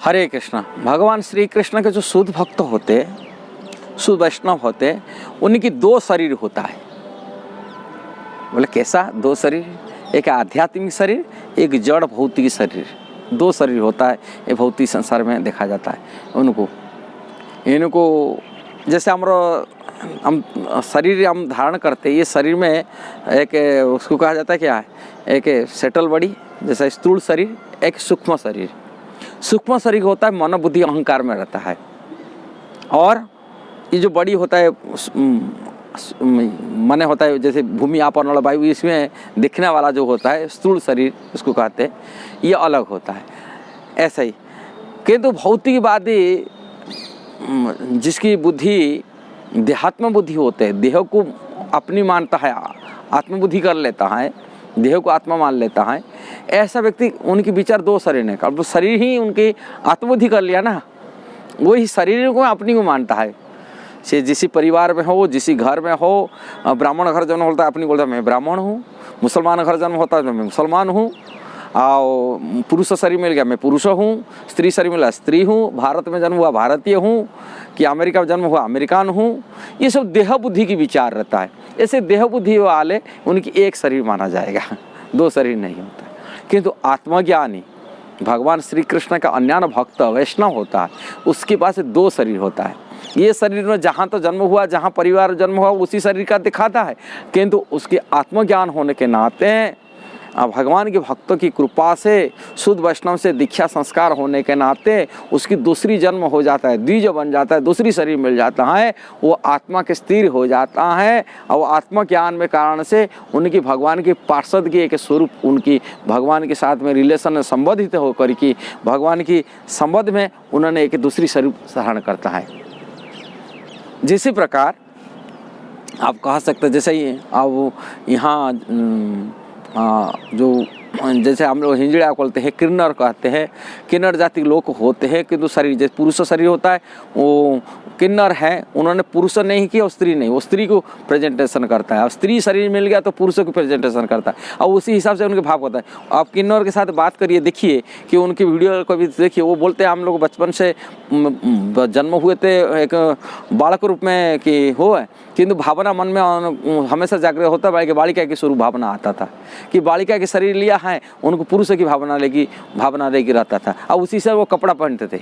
हरे कृष्णा। भगवान श्री कृष्ण के जो शुद्ध भक्त होते, शुद्ध वैष्णव होते, उनकी दो शरीर होता है। बोले कैसा दो शरीर? एक आध्यात्मिक शरीर, एक जड़ भौतिक शरीर। दो शरीर होता है ये भौतिक संसार में देखा जाता है। इनको जैसे हम शरीर हम धारण करते, ये शरीर में एक उसको कहा जाता है क्या है, एक सेटल बॉडी जैसा स्थूल शरीर, एक सूक्ष्म शरीर। सूक्ष्म शरीर होता है मन बुद्धि अहंकार में रहता है, और ये जो बड़ी होता है मन होता है जैसे भूमि आपन वाला वायु, इसमें दिखने वाला जो होता है स्थूल शरीर उसको कहते हैं, ये अलग होता है। ऐसा ही किंतु भौतिकवादी जिसकी बुद्धि देहात्म बुद्धि होते हैं, देह को अपनी मानता है, आत्मबुद्धि कर लेता है, देह को आत्मा मान लेता है, ऐसा व्यक्ति उनके विचार दो शरीर ने, अब शरीर ही उनकी आत्मबुद्धि कर लिया ना, वही शरीर को अपनी को मानता है। से जिस परिवार में हो, जिस घर में हो, ब्राह्मण घर जन्म होता है अपनी बोलता है मैं ब्राह्मण हूँ, मुसलमान घर जन्म होता है तो मैं मुसलमान हूँ, और पुरुष शरीर मिल गया मैं पुरुष हूँ, स्त्री शरीर मिला स्त्री हूँ, भारत में जन्म हुआ भारतीय हूँ, कि अमेरिका में जन्म हुआ अमेरिकन हूँ। ये सब देह बुद्धि की विचार रहता है। ऐसे देह बुद्धि वाले उनकी एक शरीर माना जाएगा, दो शरीर नहीं होता। किंतु आत्मज्ञानी भगवान श्री कृष्ण का अन्य भक्त वैष्णव होता है, उसके पास दो शरीर होता है। ये शरीर में जहाँ तो जन्म हुआ, जहाँ परिवार जन्म हुआ, उसी शरीर का दिखाता है, किंतु उसके आत्मज्ञान होने के नाते भगवान के भक्तों की कृपा से, शुद्ध वैष्णव से दीक्षा संस्कार होने के नाते उसकी दूसरी जन्म हो जाता है, द्विज बन जाता है, दूसरी शरीर मिल जाता है, वो आत्मा के स्थिर हो जाता है। और आत्मा ज्ञान में कारण से उनकी भगवान की पार्षद की एक स्वरूप, उनकी भगवान के साथ में रिलेशन में संबंधित होकर की भगवान की संबंध में उन्होंने एक दूसरी स्वरूप धारण करता है। जिसी प्रकार आप कह सकते जैसे ही अब यहाँ जो जैसे हम लोग हिंजड़ा बोलते हैं, किन्नर कहते हैं, किन्नर जाति लोग होते हैं, किंतु शरीर जैसे पुरुष शरीर होता है वो किन्नर है, उन्होंने पुरुष नहीं किया और स्त्री नहीं, वो स्त्री को प्रेजेंटेशन करता है। अब स्त्री शरीर मिल गया तो पुरुष को प्रेजेंटेशन करता है, और उसी हिसाब से उनके भाव होता है। आप किन्नर के साथ बात करिए, देखिए कि उनकी वीडियो को भी देखिए, वो बोलते हैं हम लोग बचपन से जन्म हुए थे एक बालक रूप में कि हो है, किंतु भावना मन में हमेशा जागृत होता है कि बालिका की स्वरूप भावना आता था, कि बालिका के शरीर लिया है, उनको पुरुष की भावना लेके रहता था, और उसी से वो कपड़ा पहनते थे,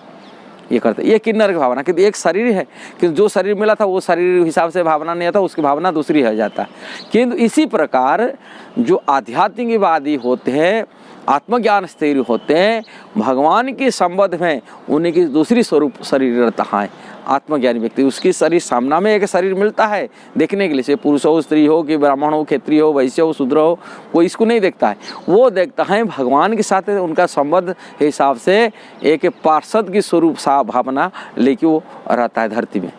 ये करते। ये किन्नर की भावना, कि एक शरीर है, कि जो शरीर मिला था वो शरीर हिसाब से भावना नहीं आता, उसकी भावना दूसरी हो जाता है। किंतु इसी प्रकार जो आध्यात्मिकवादी होते हैं, आत्मज्ञान स्थिर होते हैं, भगवान के संबंध में उनकी दूसरी स्वरूप शरीर रहता है। आत्मज्ञानी व्यक्ति उसकी शरीर सामना में एक शरीर मिलता है देखने के लिए, से पुरुष हो, स्त्री हो, कि ब्राह्मण हो, क्षत्रिय हो, वैश्य हो, शूद्र हो, वो इसको नहीं देखता है, वो देखता है भगवान के साथ उनका संबंध हिसाब से एक पार्षद की स्वरूप सा भावना लेके वो रहता है धरती में।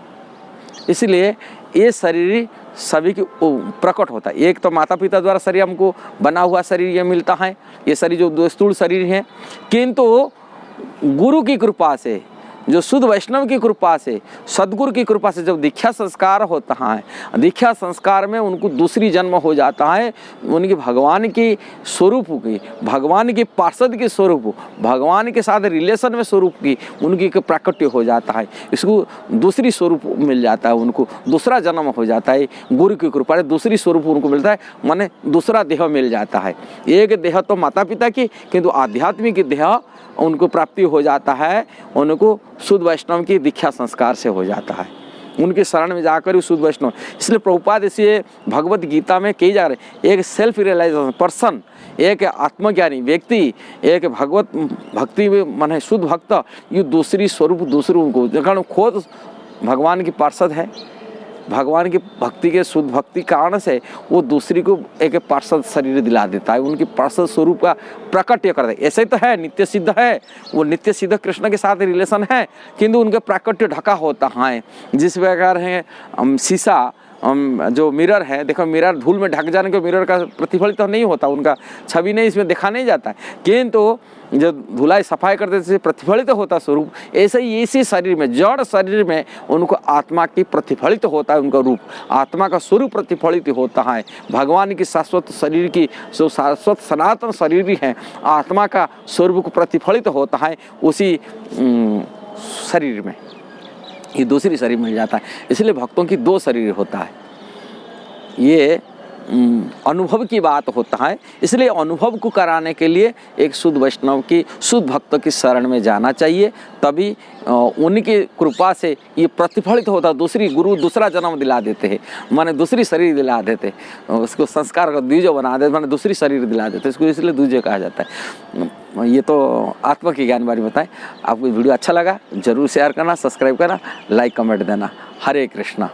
इसलिए ये शरीर सभी की प्रकट होता है। एक तो माता पिता द्वारा शरीर हमको बना हुआ शरीर ये मिलता है, ये शरीर जो दो स्थूल शरीर है, किंतु गुरु की कृपा से, जो शुद्ध वैष्णव की कृपा से, सदगुरु की कृपा से जब दीक्षा संस्कार होता है, दीक्षा संस्कार में उनको दूसरी जन्म हो जाता है, उनकी भगवान की स्वरूप की, भगवान की पार्षद के स्वरूप, भगवान के साथ रिलेशन में स्वरूप की उनकी प्राकट्य हो जाता है, इसको दूसरी स्वरूप मिल जाता है, उनको दूसरा जन्म हो जाता है। गुरु की कृपा से दूसरी स्वरूप उनको मिलता है, माने दूसरा देह मिल जाता है। एक देह तो माता पिता की, किंतु आध्यात्मिक देह उनको प्राप्ति हो जाता है, उनको शुद्ध वैष्णव की दीक्षा संस्कार से हो जाता है, उनके शरण में जाकर ही शुद्ध वैष्णव। इसलिए प्रभुपाद इसे भगवत गीता में कही जा रहे, एक सेल्फ रियलाइजेशन पर्सन, एक आत्मज्ञानी व्यक्ति, एक भगवत भक्ति में मन है शुद्ध भक्त, ये दूसरी स्वरूप दूसरों उनको खुद भगवान की पार्षद है, भगवान की भक्ति के शुद्ध भक्ति कारण से वो दूसरी को एक पार्षद शरीर दिला देता है, उनकी पार्षद स्वरूप का प्राकट्य करता है। ऐसे तो है, नित्य सिद्ध है, वो नित्य सिद्ध कृष्ण के साथ रिलेशन है, किंतु उनका प्राकट्य ढका होता है। जिस प्रकार है शीशा जो मिरर है, देखो मिरर धूल में ढक जाने के मिरर का प्रतिफलित तो नहीं होता, उनका छवि नहीं इसमें देखा नहीं जाता है, किंतु जब धुलाई सफाई करते से प्रतिफलित होता स्वरूप, ऐसे ही इसी शरीर में, जड़ शरीर में उनको आत्मा की प्रतिफलित होता है, उनका रूप, आत्मा का स्वरूप प्रतिफलित होता है। भगवान की शाश्वत शरीर की जो शाश्वत सनातन शरीर है, आत्मा का स्वरूप प्रतिफलित होता है उसी शरीर में, ये दूसरी शरीर मिल जाता है। इसलिए भक्तों की दो शरीर होता है, ये अनुभव की बात होता है। इसलिए अनुभव को कराने के लिए एक शुद्ध वैष्णव की, शुद्ध भक्त की शरण में जाना चाहिए, तभी उनकी कृपा से ये प्रतिफलित होता। दूसरी गुरु दूसरा जन्म दिला देते हैं, माने दूसरी शरीर दिला देते, उसको संस्कार का द्विजो बना देते, माने दूसरी शरीर दिला देते, इसको इसलिए द्विजो कहा जाता है। ये तो आत्मा की ज्ञान बारे बताएं। आपको वीडियो अच्छा लगा जरूर शेयर करना, सब्सक्राइब करना, लाइक कमेंट देना। हरे कृष्णा।